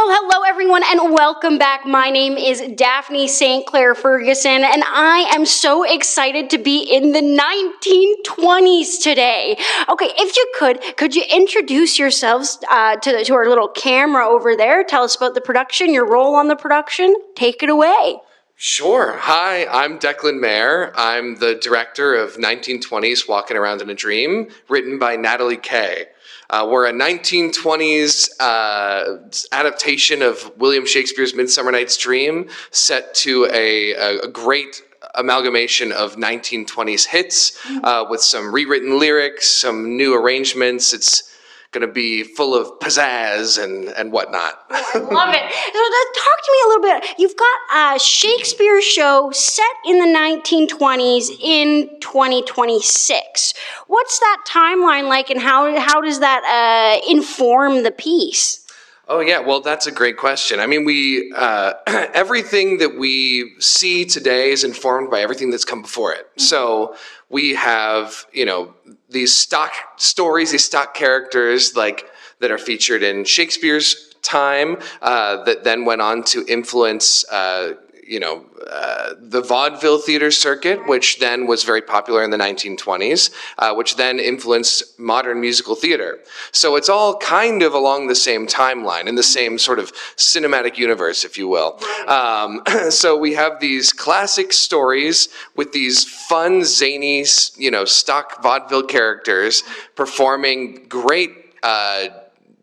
Hello, everyone, and welcome back. My name is Daphne St. Clair Ferguson, and I am so excited to be in the 1920s today. Okay, if you could you introduce yourselves to our little camera over there? Tell us about the production, your role on the production. Take it away. Sure. Hi, I'm Declan Meagher. I'm the director of 1920s Walking Around in a Dream, written by Natalie Kay. We're a 1920s adaptation of William Shakespeare's Midsummer Night's Dream, set to a great amalgamation of 1920s hits with some rewritten lyrics, some new arrangements. It's going to be full of pizzazz and whatnot. I love it. So talk to me a little bit. You've got a Shakespeare show set in the 1920s in 2026. What's that timeline like, and how does that inform the piece? Oh yeah, well that's a great question. I mean, we everything that we see today is informed by everything that's come before it. So we have, these stock stories, these stock characters that are featured in Shakespeare's time that then went on to influence the vaudeville theater circuit, which then was very popular in the 1920s, which then influenced modern musical theater. So it's all kind of along the same timeline, in the same sort of cinematic universe, if you will. So we have these classic stories with these fun, zany, stock vaudeville characters performing great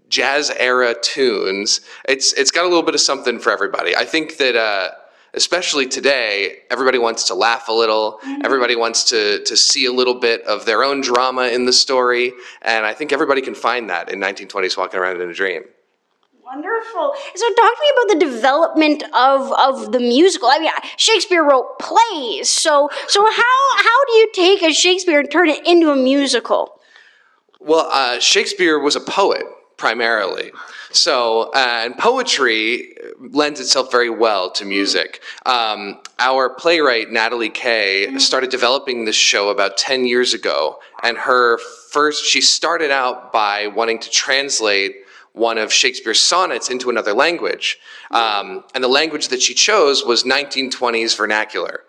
jazz era tunes. It's got a little bit of something for everybody. I think that especially today, everybody wants to laugh a little. Everybody wants to see a little bit of their own drama in the story. And I think everybody can find that in 1920s Walking Around in a Dream. Wonderful. So talk to me about the development of the musical. I mean, Shakespeare wrote plays. So how do you take a Shakespeare and turn it into a musical? Well, Shakespeare was a poet, primarily. So, and poetry lends itself very well to music. Our playwright, Natalie Kay, started developing this show about 10 years ago. And she started out by wanting to translate one of Shakespeare's sonnets into another language. And the language that she chose was 1920s vernacular.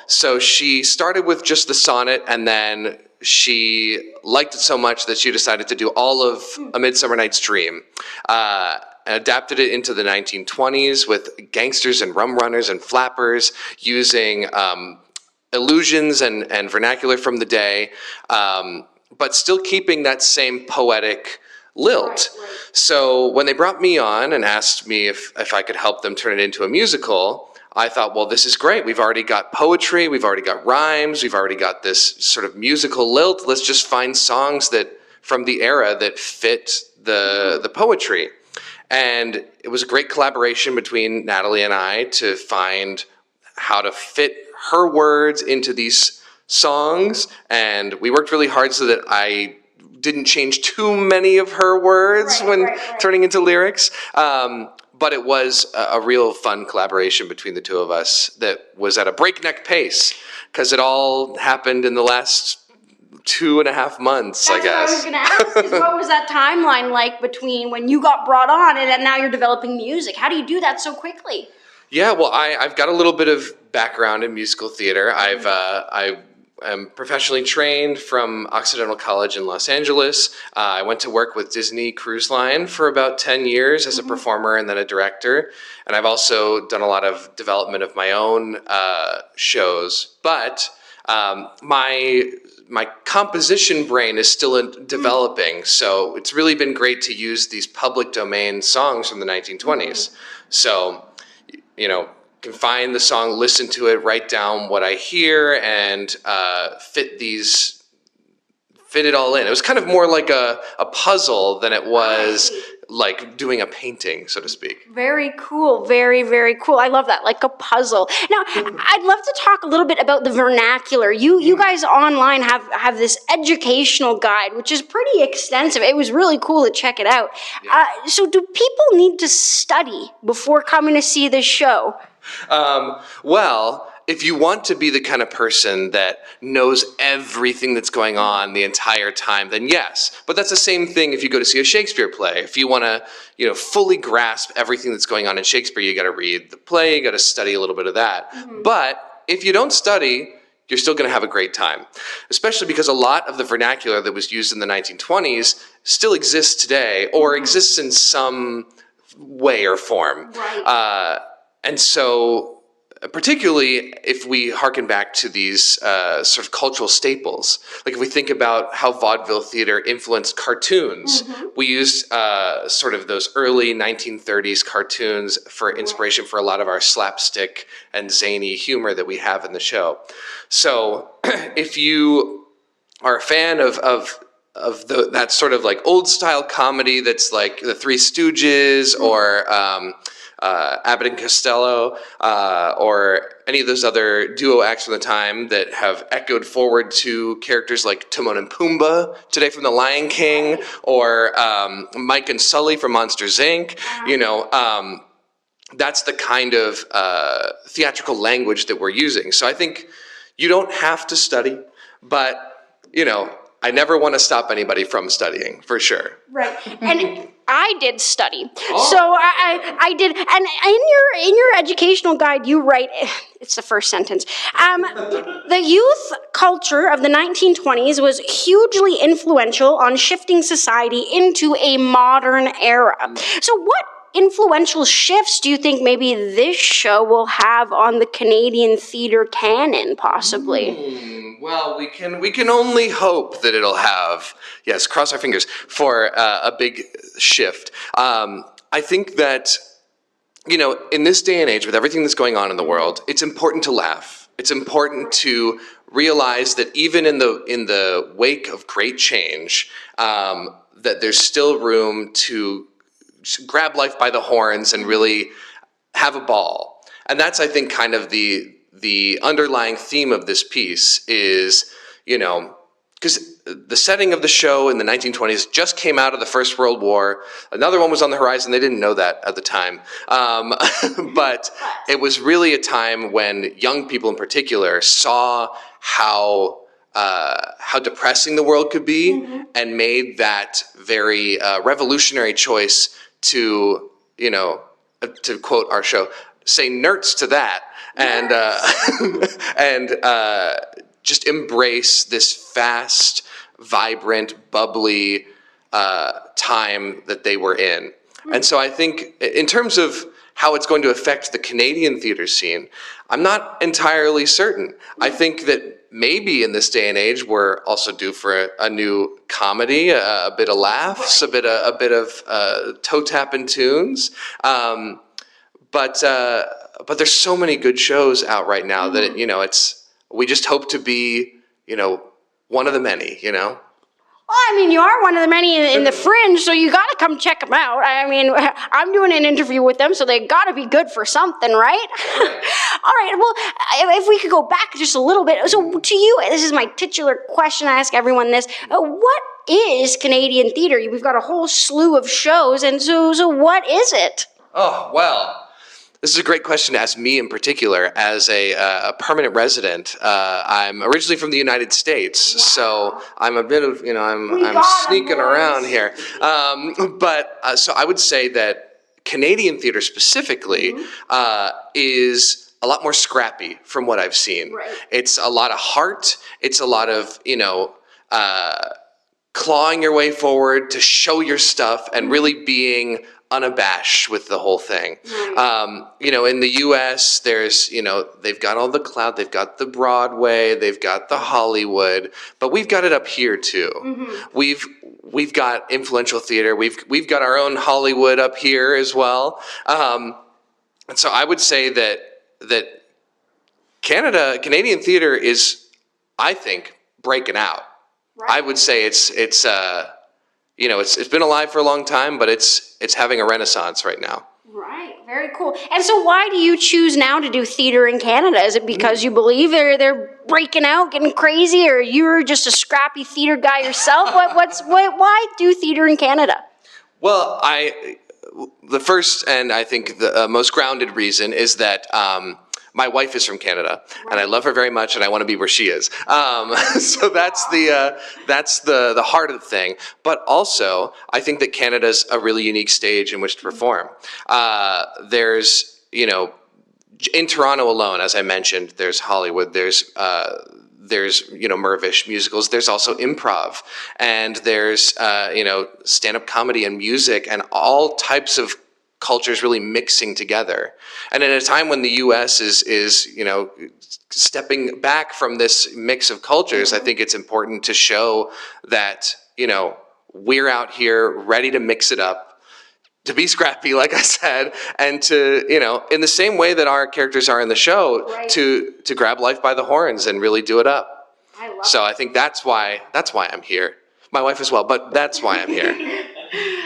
So she started with just the sonnet, and then she liked it so much that she decided to do all of A Midsummer Night's Dream, and adapted it into the 1920s with gangsters and rum runners and flappers using allusions and vernacular from the day, but still keeping that same poetic lilt. Right. So when they brought me on and asked me if I could help them turn it into a musical, I thought, well, this is great. We've already got poetry, we've already got rhymes, we've already got this sort of musical lilt. Let's just find songs that from the era that fit the poetry. And it was a great collaboration between Natalie and I to find how to fit her words into these songs. And we worked really hard so that I didn't change too many of her words turning into lyrics. But it was a real fun collaboration between the two of us that was at a breakneck pace, because it all happened in the last 2.5 months, I guess. That's what I was going to ask, is what was that timeline like between when you got brought on and now you're developing music? How do you do that so quickly? Yeah, well, I've got a little bit of background in musical theater. I'm professionally trained from Occidental College in Los Angeles. I went to work with Disney Cruise Line for about 10 years as a performer and then a director. And I've also done a lot of development of my own shows. But my composition brain is still developing. So it's really been great to use these public domain songs from the 1920s. So, can find the song, listen to it, write down what I hear, and fit it all in. It was kind of more like a puzzle than it was like doing a painting, so to speak. Very cool. Very, very cool. I love that, like a puzzle. Now, I'd love to talk a little bit about the vernacular. You guys online have this educational guide, which is pretty extensive. It was really cool to check it out. Yeah. So do people need to study before coming to see this show? Well, if you want to be the kind of person that knows everything that's going on the entire time, then yes. But that's the same thing if you go to see a Shakespeare play. If you want to, fully grasp everything that's going on in Shakespeare, you got to read the play, you got to study a little bit of that. But if you don't study, you're still going to have a great time, especially because a lot of the vernacular that was used in the 1920s still exists today or exists in some way or form. Right. And so, particularly if we harken back to these sort of cultural staples, like if we think about how vaudeville theater influenced cartoons, we used sort of those early 1930s cartoons for inspiration for a lot of our slapstick and zany humor that we have in the show. So if you are a fan of that sort of like old style comedy that's like the Three Stooges or Abbott and Costello, or any of those other duo acts from the time that have echoed forward to characters like Timon and Pumbaa today from The Lion King, or Mike and Sully from Monsters, Inc. That's the kind of theatrical language that we're using. So I think you don't have to study, but, I never want to stop anybody from studying, for sure. Right. And I did study. So I did. And in your educational guide, you write, it's the first sentence, the youth culture of the 1920s was hugely influential on shifting society into a modern era. So what influential shifts do you think maybe this show will have on the Canadian theater canon, possibly? Well, we can only hope that it'll have, yes, cross our fingers, for a big shift. I think that, in this day and age, with everything that's going on in the world, it's important to laugh. It's important to realize that even in the wake of great change, that there's still room to grab life by the horns and really have a ball. And that's, I think, kind of the underlying theme of this piece is, because the setting of the show in the 1920s just came out of the First World War. Another one was on the horizon. They didn't know that at the time. But it was really a time when young people in particular saw how depressing the world could be, and made that very revolutionary choice to, to quote our show, say nerds to that, and just embrace this fast, vibrant, bubbly time that they were in. And so I think in terms of how it's going to affect the Canadian theater scene, I'm not entirely certain. I think that maybe in this day and age, we're also due for a new comedy, a bit of laughs, a bit of toe tapping tunes. But there's so many good shows out right now that we just hope to be one of the many. Well, I mean, you are one of the many in the Fringe, so you got to come check them out. I mean, I'm doing an interview with them, so they got to be good for something, right? All right, well, if we could go back just a little bit. So to you, this is my titular question. I ask everyone this. What is Canadian theater? We've got a whole slew of shows, and so what is it? Oh, well, this is a great question to ask me in particular as a permanent resident. I'm originally from the United States, so I'm a bit of, I'm sneaking around here. So I would say that Canadian theater specifically is a lot more scrappy from what I've seen. Right. It's a lot of heart. It's a lot of, clawing your way forward to show your stuff and really being unabashed with the whole thing. Right. In the U.S., there's, they've got all the clout, they've got the Broadway, they've got the Hollywood, but we've got it up here too. We've got influential theater. We've got our own Hollywood up here as well. And so I would say that Canadian theater is, I think, breaking out. Right. I would say it's been alive for a long time, but it's having a renaissance right now. Right, very cool. And so why do you choose now to do theater in Canada? Is it because you believe they're breaking out, getting crazy, or you're just a scrappy theater guy yourself? Why do theater in Canada? Well, the first and I think the most grounded reason is that my wife is from Canada, and I love her very much, and I want to be where she is. So that's the heart of the thing. But also, I think that Canada's a really unique stage in which to perform. There's, in Toronto alone, as I mentioned, there's Hollywood, there's Mervish musicals. There's also improv, and there's stand-up comedy and music, and all types of cultures really mixing together. And at a time when the U.S. is stepping back from this mix of cultures, I think it's important to show that we're out here ready to mix it up, to be scrappy, like I said, and to, in the same way that our characters are in the show, to grab life by the horns and really do it up. So I think that's why I'm here. My wife as well, but that's why I'm here.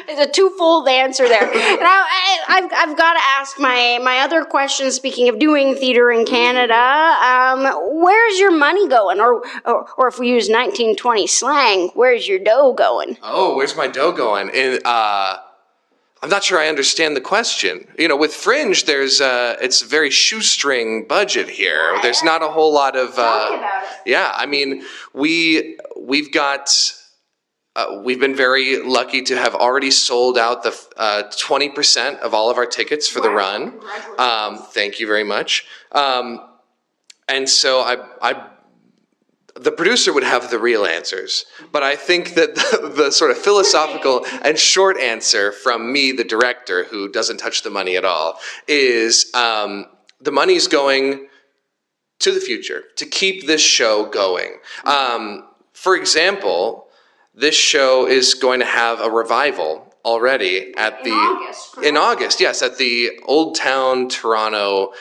It's a twofold answer there. Now, I've got to ask my other question, speaking of doing theater in Canada, where's your money going? Or if we use 1920 slang, where's your dough going? Oh, where's my dough going? I'm not sure I understand the question. With Fringe, it's a very shoestring budget here. There's not a whole lot of. Tell me about it. Yeah, I mean, we've been very lucky to have already sold out the 20% of all of our tickets for the run. Thank you very much. And so the producer would have the real answers, but I think that the sort of philosophical and short answer from me, the director, who doesn't touch the money at all, is the money's going to the future, to keep this show going. For example, this show is going to have a revival already in August, yes, at the Old Town Toronto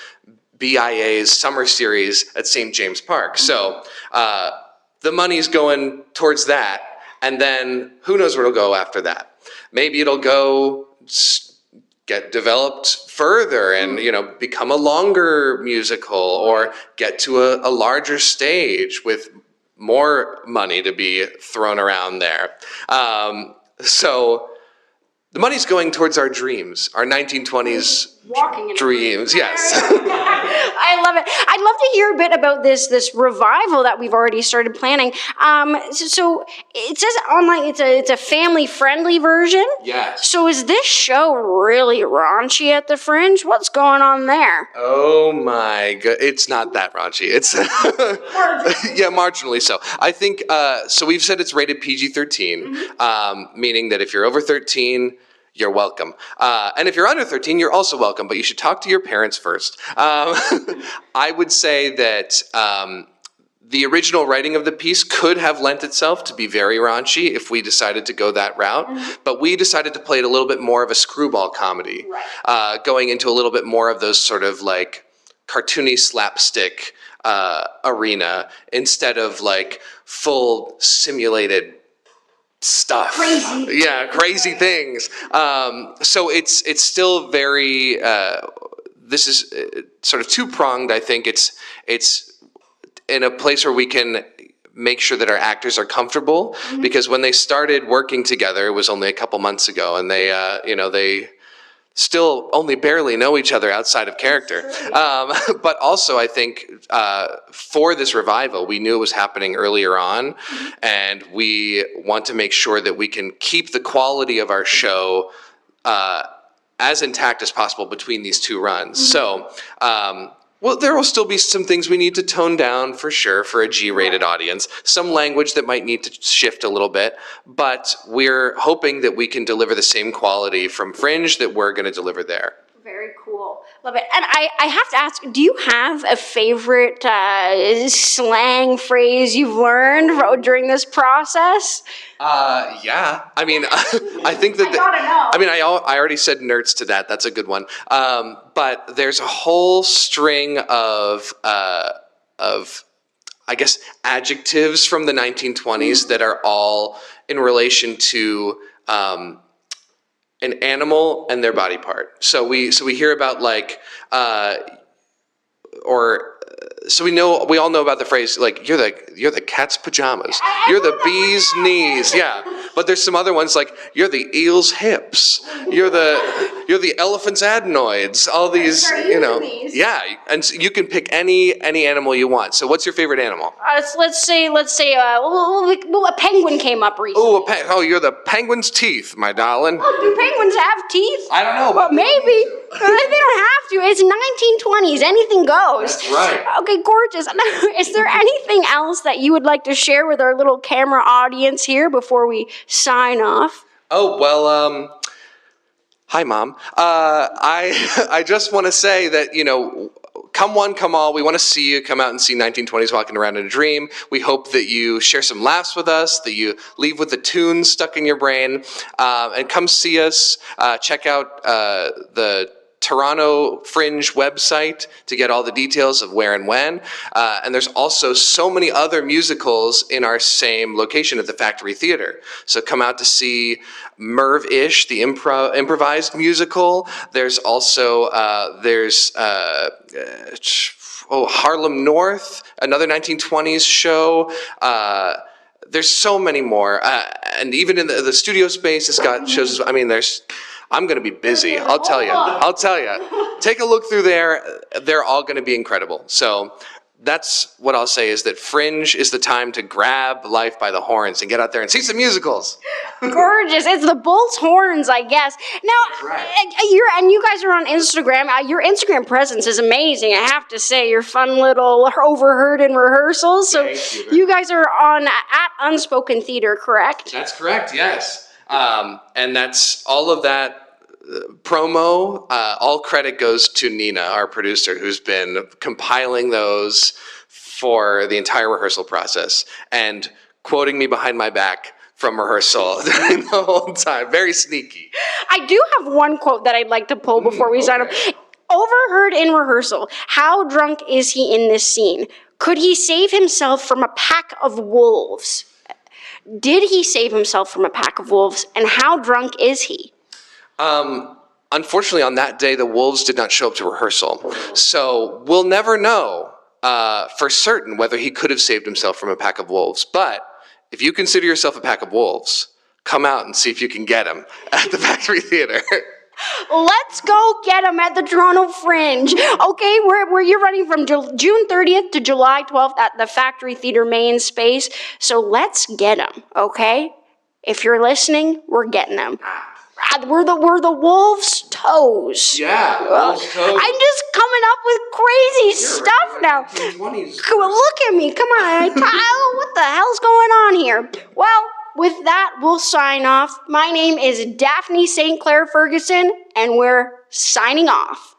BIA's summer series at St. James Park. So the money's going towards that, and then who knows where it'll go after that. Maybe it'll go get developed further and become a longer musical, or get to a larger stage with more money to be thrown around there. So the money's going towards our dreams, our 1920s dreams, yes. I love it. I'd love to hear a bit about this revival that we've already started planning. So it says online it's a family-friendly version. Yes. So is this show really raunchy at the Fringe? What's going on there? Oh my god, it's not that raunchy. It's yeah, marginally so. I think so. We've said it's rated PG-13, meaning that if you're over 13. You're welcome. And if you're under 13, you're also welcome, but you should talk to your parents first. I would say that the original writing of the piece could have lent itself to be very raunchy if we decided to go that route, but we decided to play it a little bit more of a screwball comedy, going into a little bit more of those sort of like cartoony slapstick arena instead of like full simulated stuff. Crazy things. So it's still very this is sort of two-pronged. I think it's in a place where we can make sure that our actors are comfortable, because when they started working together, it was only a couple months ago, and they still only barely know each other outside of character. But also, I think for this revival, we knew it was happening earlier on, and we want to make sure that we can keep the quality of our show as intact as possible between these two runs. So, well, there will still be some things we need to tone down for sure for a G-rated audience, some language that might need to shift a little bit, but we're hoping that we can deliver the same quality from Fringe that we're going to deliver there. Very cool. Love it. And I have to ask, do you have a favorite slang phrase you've learned during this process? Yeah. I mean, I think that... I already said nerds to that. That's a good one. But there's a whole string of I guess, adjectives from the 1920s that are all in relation to an animal and their body part. So we hear about like, or So we all know about the phrase, like, you're the cat's pajamas, you're the bee's knees, yeah. But there's some other ones like, you're the eel's hips, you're the elephant's adenoids, all these, yeah. And so you can pick any animal you want. So what's your favorite animal? Let's say a penguin came up recently. Oh, you're the penguin's teeth, my darling. Oh, do penguins have teeth? I don't know. Well, maybe. They don't have to. It's 1920s. Anything goes. That's right. Okay, gorgeous. Is there anything else that you would like to share with our little camera audience here before we sign off? Oh, well, hi, Mom. I just want to say that, come one, come all. We want to see you come out and see 1920s Walking Around in a Dream. We hope that you share some laughs with us, that you leave with the tunes stuck in your brain, and come see us. Check out the Toronto Fringe website to get all the details of where and when. And there's also so many other musicals in our same location at the Factory Theatre. So come out to see Merv-ish, the improvised musical. There's also, Harlem North, another 1920s show. There's so many more. And even in the studio space, it's got shows. I mean, I'm going to be busy. I'll tell you. Take a look through there. They're all going to be incredible. So that's what I'll say, is that Fringe is the time to grab life by the horns and get out there and see some musicals. Gorgeous. It's the bull's horns, I guess. Now, right. You guys are on Instagram. Your Instagram presence is amazing. I have to say, your fun little overheard in rehearsals. So you guys are on at Unspoken Theater, correct? That's correct, yes. And that's all of that promo. All credit goes to Nina, our producer, who's been compiling those for the entire rehearsal process and quoting me behind my back from rehearsal during the whole time. Very sneaky. I do have one quote that I'd like to pull before we sign up. Overheard in rehearsal. How drunk is he in this scene? Could he save himself from a pack of wolves? Did he save himself from a pack of wolves, and how drunk is he? Unfortunately, on that day, the wolves did not show up to rehearsal. So we'll never know for certain whether he could have saved himself from a pack of wolves. But if you consider yourself a pack of wolves, come out and see if you can get him at the Factory Theatre. Let's go get him at the Toronto Fringe. Okay, you're running from June 30th to July 12th at the Factory Theatre Mainspace. So let's get him, okay? If you're listening, we're getting him. We're the wolves' toes. Yeah, wolves' toes. I'm just coming up with crazy stuff now. Look at me. Come on. What the hell's going on here? Well, with that, we'll sign off. My name is Daphne St. Clair Ferguson, and we're signing off.